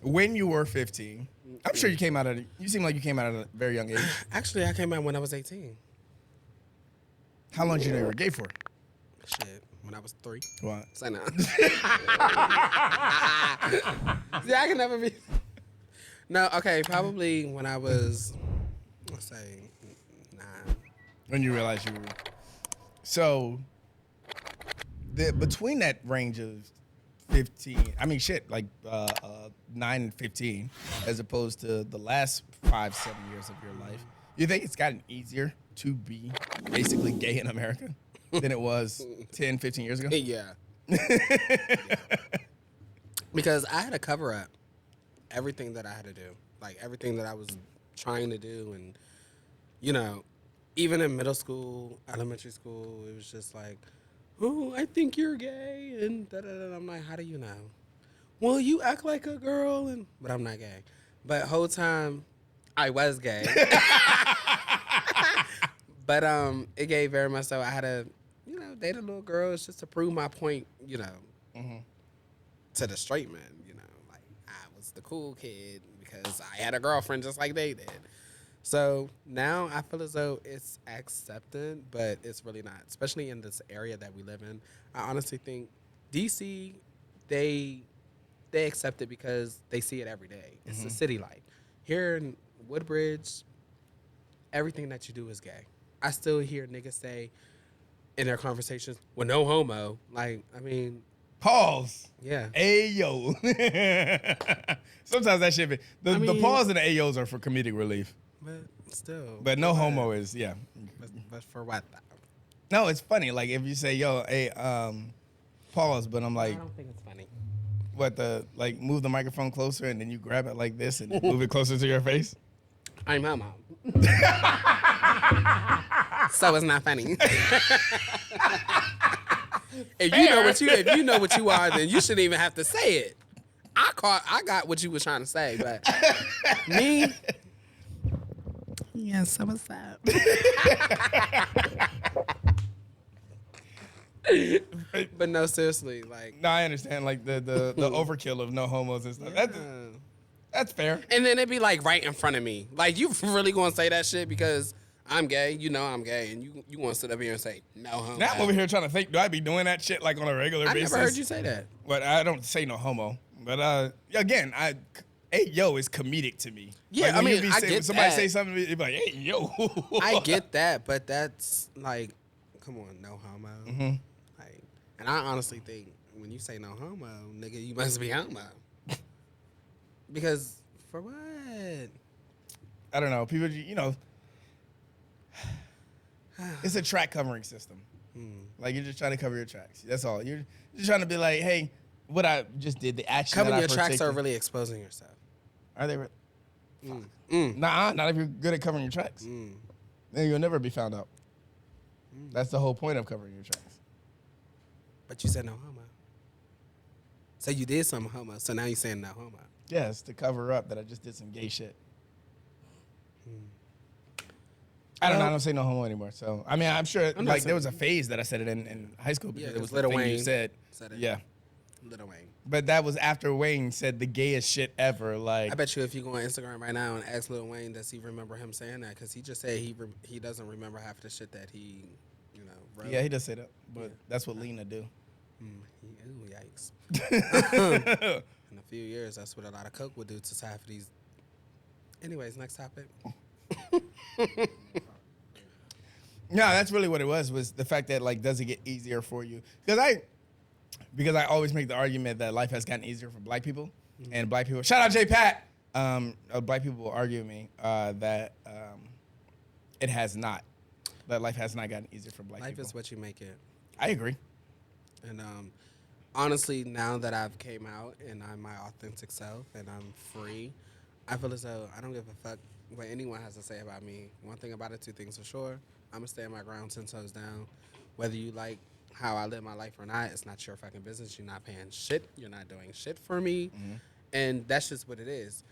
when you were 15, I'm sure you seem like you came out at a very young age. Actually, I came out when I was 18. How long did you know you were gay for? Shit, when I was 3. What? Say no. See, I can never be. No, okay, probably when I was, let's say, 9. When you realized you were. So, between that range of 15, I mean, shit, like 9 and 15, as opposed to the last 5-7 years of your life, you think it's gotten easier to be basically gay in America than it was 10, 15 years ago? Yeah. Because I had to cover up everything that I had to do. Like, everything that I was trying to do. And, you know, even in middle school, elementary school, it was just like, oh, I think you're gay. And da-da-da. I'm like, how do you know? Well, you act like a girl. But I'm not gay. But whole time, I was gay. But it gave very much so I had to, you know, date a little girl just to prove my point, you know, to the straight men, you know. Like, I was the cool kid because I had a girlfriend just like they did. So now I feel as though it's accepted, but it's really not, especially in this area that we live in. I honestly think DC, they accept it because they see it every day. It's a city life. Here in Woodbridge, everything that you do is gay. I still hear niggas say in their conversations, well, no homo. Like, I mean. Pause. Yeah. Ayo. Sometimes that shit be. The pause and the ayos are for comedic relief. But still. But no homo is, yeah. But for what though? No, it's funny. Like if you say, yo, hey, pause, but I'm like. I don't think it's funny. What, like move the microphone closer and then you grab it like this and move it closer to your face? I'm homo. So it's not funny. If you know what you are, then you shouldn't even have to say it. I got what you were trying to say, but me. Yeah, so what's up? But no, seriously, like. No, I understand. Like the overkill of no homos and stuff. Yeah. That's fair. And then it'd be like right in front of me. Like, you really gonna say that shit because I'm gay? You know I'm gay, and you want to sit up here and say no homo. Now I'm over here trying to think. Do I be doing that shit like on a regular basis? I never heard you say that. But I don't say no homo. But again, hey yo is comedic to me. Yeah, like, I mean, I when get somebody that. say something, to me, it be like, hey yo. I get that, but that's like, come on, no homo. Like, and I honestly think when you say no homo, nigga, you must be homo. Because for what? I don't know. People, it's a track covering system. Like you're just trying to cover your tracks. That's all. You're just trying to be like, hey, what I just did, the action. Covering that your tracks partaked are really exposing yourself. Are they? Nah, not if you're good at covering your tracks. Then you'll never be found out. That's the whole point of covering your tracks. But you said no homo. So you did some homo. So now you're saying no homo. Yes, to cover up that I just did some gay shit. I don't know. I don't say no homo anymore. So I mean, I'm sure like there was a phase that I said it in high school because it was Lil the thing Wayne you said. it. Yeah. Lil Wayne. But that was after Wayne said the gayest shit ever. Like I bet you if you go on Instagram right now and ask Lil Wayne, does he remember him saying that? Because he just said he doesn't remember half the shit that he, wrote. Yeah, he does say that. But that's what Lena do. Ooh, yikes. In a few years, that's what a lot of coke would do to half of these. Anyways, next topic. No, that's really what it was the fact that, like, does it get easier for you? Because I always make the argument that life has gotten easier for black people. And black people, shout out J Pat, black people will argue with me that it has not. That life has not gotten easier for black people. Life is what you make it. I agree. And honestly, now that I've came out and I'm my authentic self and I'm free, I feel as though I don't give a fuck what anyone has to say about me. One thing about it, two things for sure. I'm going to stand my ground 10 toes down. Whether you like how I live my life or not, it's not your fucking business. You're not paying shit. You're not doing shit for me. And that's just what it is.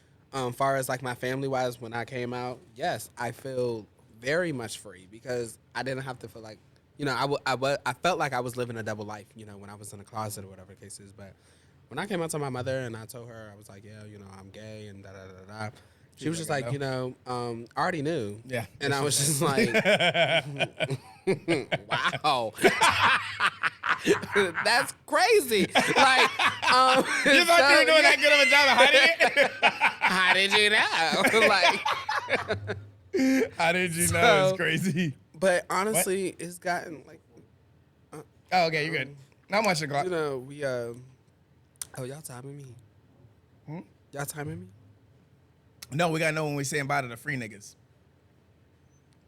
Far as like my family-wise, when I came out, yes, I feel very much free because I didn't have to feel like, I felt like I was living a double life, when I was in the closet or whatever the case is. But when I came out to my mother and I told her, I was like, yeah, you know, I'm gay and da da da da. She was just like, like, you know, I already knew. Yeah. And I was just like, wow. That's crazy. Like, You thought you were doing that good of a job of hiding it? How did you know? Like, How did you know? It's crazy. but honestly, it's gotten like, Oh, okay, you're good. Not much of you know, we oh, y'all timing me? Y'all timing me? No, we gotta know when we saying bye to the free niggas.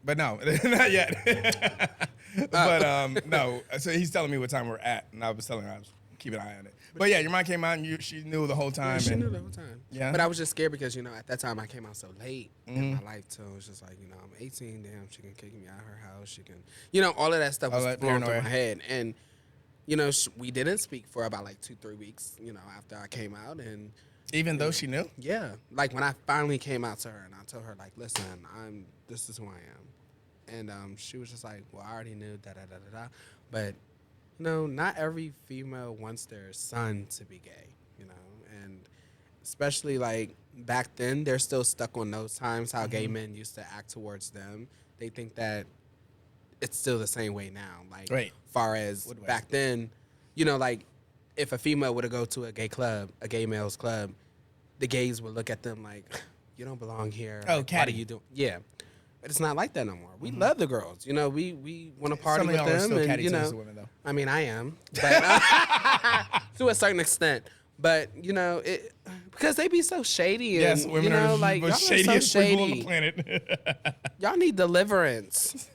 But no, not yet. But no. So he's telling me what time we're at, and I was telling her I was keeping an eye on it. But yeah, your mom came out and she knew the whole time. Yeah, she knew the whole time. Yeah. But I was just scared because, you know, at that time I came out so late in my life too. It was just like, you know, I'm 18, damn, she can kick me out of her house. She can, you know, all of that stuff was flowing through my head. And, you know, we didn't speak for about like 2-3 weeks, you know, after I came out. And even though she knew? yeah. Like when I finally came out to her and I told her, like, listen, this is who I am. And she was just like, well, I already knew, da da da da da. But, you know, not every female wants their son to be gay, you know, and especially like back then, they're still stuck on those times how gay men used to act towards them. They think that it's still the same way now. Like, far as back then, you know, like if a female were to go to a gay club, a gay male's club, the gays would look at them like, you don't belong here. Oh, like, what are you doing? Yeah. But it's not like that no more. We love the girls. You know, we want to party with them. And, you know, women, I mean, I am. But, to a certain extent. But, you know, because they be so shady. And, yes, women you know, are like, the y'all shadiest so people on shady. the planet. Y'all need deliverance.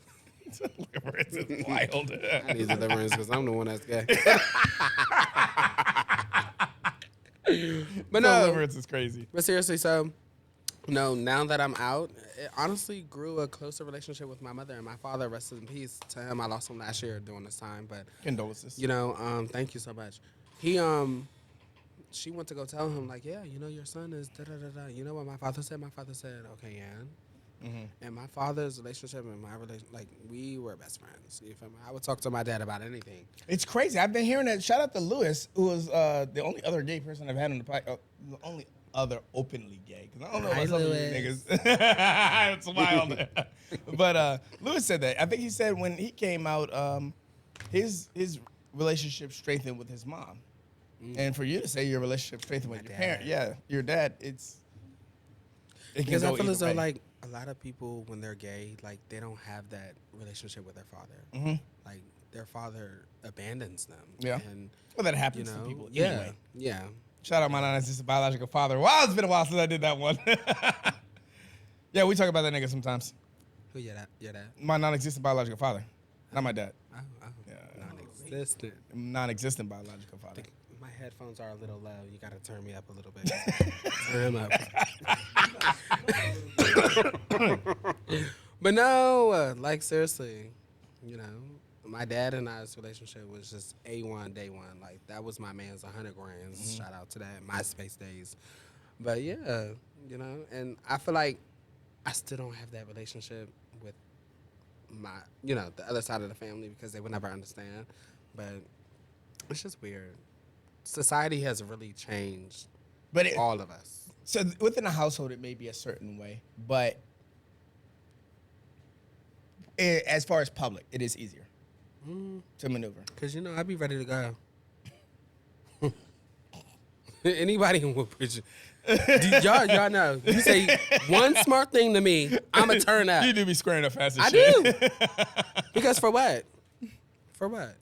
Deliverance is wild. I need deliverance because I'm the one that's gay. But no. Deliverance is crazy. But seriously, so... No, now that I'm out, it honestly grew a closer relationship with my mother and my father. Rest in peace to him. I lost him last year during this time, but condolences. You know, thank you so much. She went to go tell him like, yeah, you know, your son is da da da da. You know what my father said? My father said, okay, and and my father's relationship and my relation, like we were best friends. You feel me? I would talk to my dad about anything. It's crazy. I've been hearing that. Shout out to Lewis, who was the only other gay person I've had on the podcast. The only other openly gay, because I don't know about some of you niggas. It's wild. But Lewis said that. I think he said when he came out, his relationship strengthened with his mom. And for you to say your relationship strengthened with your parent, your dad, because I feel as though like a lot of people when they're gay, like they don't have that relationship with their father. Like their father abandons them. Yeah. And well, that happens to people anyway. Yeah. Shout out my non-existent biological father. Wow, it's been a while since I did that one. Yeah, we talk about that nigga sometimes. Who your dad? My non-existent biological father. Not my dad. Oh. Yeah. Non-existent. Non-existent biological father. My headphones are a little low. You got to turn me up a little bit. Turn them up. But no, like seriously, you know, my dad and I's relationship was just A1 day one. Like that was my man's 100 grand. Shout out to that MySpace days. But yeah, you know, and I feel like I still don't have that relationship with my, you know, the other side of the family because they would never understand. But it's just weird. Society has really changed, but all of us. So within a household, it may be a certain way, but as far as public, it is easier to maneuver. Cause you know, I'd be ready to go. Anybody will put you. Y'all know. You say one smart thing to me, I'ma turn up. You do be squaring up fast as I shit. do. Because for what? For what?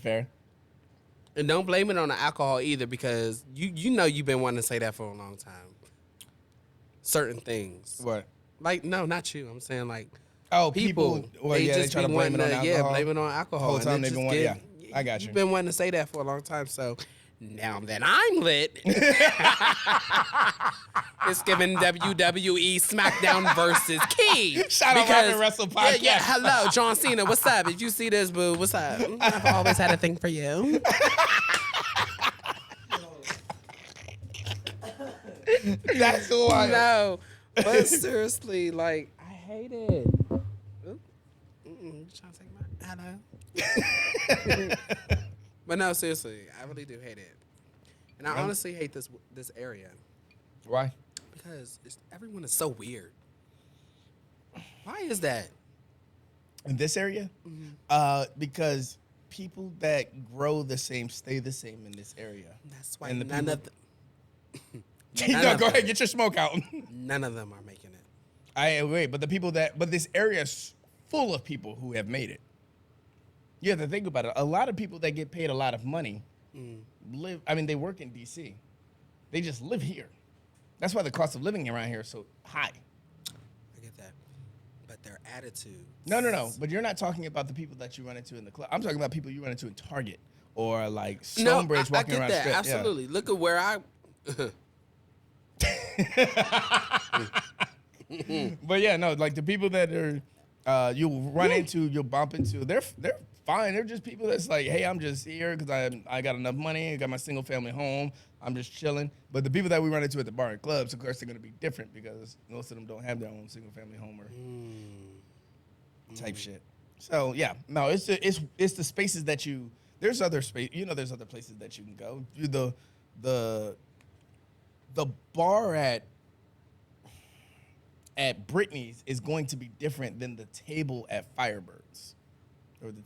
Fair. And don't blame it on the alcohol either, because you know you've been wanting to say that for a long time. Certain things. What? Like, no, not you. I'm saying like, people. Well, they try to blame it on alcohol. Yeah, blame it on alcohol. The whole time they've been wanting. Yeah, I got you. You've been wanting to say that for a long time, so now that I'm lit, it's giving WWE SmackDown versus Key. Shout out Rock and Wrestle podcast. Yeah, hello, John Cena. What's up? Did you see this, boo? What's up? I've always had a thing for you. That's wild. No, but seriously, like, I hate it. You trying to take my hello? But no, seriously, I really do hate it. And I honestly hate this area Why? because everyone is so weird. Why is that? In this area? Because people that grow the same stay the same in this area. That's why And the none of no, go ahead, get your smoke out. none of them are making it. I agree, but this area is full of people who have made it. You have to think about it. A lot of people that get paid a lot of money they work in DC. They just live here. That's why the cost of living around here is so high. I get that. But their attitude. No. But you're not talking about the people that you run into in the club. I'm talking about people you run into in Target or like Stonebridge walking around the strip. Absolutely. Yeah. Look at where I. But yeah, no, like the people that are you'll run into, you'll bump into, they're fine. They're just people that's like, hey, I'm just here because I got enough money, I got my single family home, I'm just chilling. But the people that we run into at the bar and clubs, of course, they're gonna be different because most of them don't have their own single family home or type shit. So yeah, no, it's the spaces that there's other space, there's other places that you can go. The bar at Brittany's is going to be different than the table at Firebirds, or the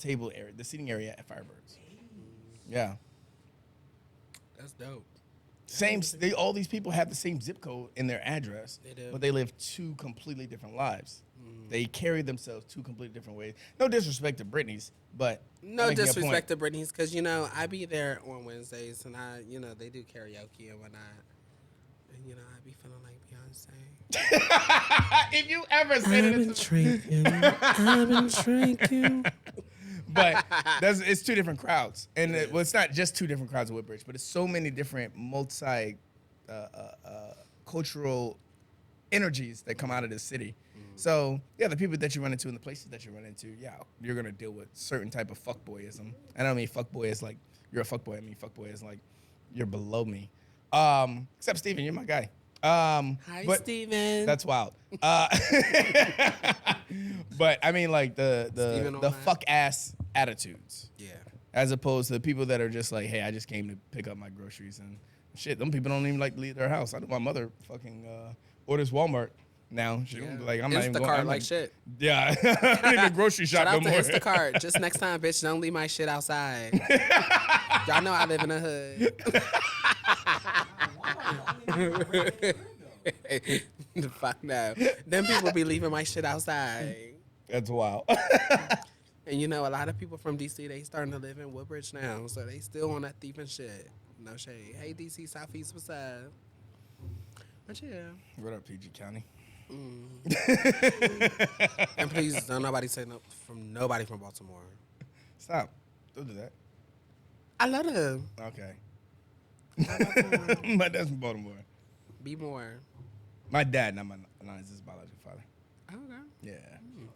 seating area at Firebirds. Yeah, that's dope. All these people have the same zip code in their address, They do. but they live two completely different lives. They carry themselves two completely different ways. No disrespect to Brittany's, but no disrespect to Brittany's, because I be there on Wednesdays and they do karaoke and whatnot, and I be feeling like Beyonce. If you ever said I've been drinking. But it's two different crowds. And it's not just two different crowds at Woodbridge, but it's so many different cultural energies that come out of this city. So, yeah, the people that you run into and the places that you run into, yeah, you're going to deal with certain type of fuckboyism. I don't mean fuckboy as like you're a fuckboy. I mean fuckboy as like you're below me. Except Steven, you're my guy. Hi, Steven. That's wild. But I mean, like the fuck ass attitudes. Yeah. As opposed to the people that are just like, hey, I just came to pick up my groceries and shit. Them people don't even like to leave their house. I know my mother fucking orders Walmart now. She don't be like, I'm not even going. Instacart like shit. Yeah, I don't even grocery shop Shout out no to more. Instacart. Just next time, bitch, don't leave my shit outside. Y'all know I live in the hood. Fuck no. Them people be leaving my shit outside. That's wild. And a lot of people from DC, they starting to live in Woodbridge now, so they still on that thieving shit. No shade. Hey, DC Southeast, what's up? But yeah. What up, PG County? And please don't nobody say nobody from Baltimore. Stop. Don't do that. I love them. Okay. My dad's from Baltimore. Be more. My dad, not his biological father. Okay. Yeah.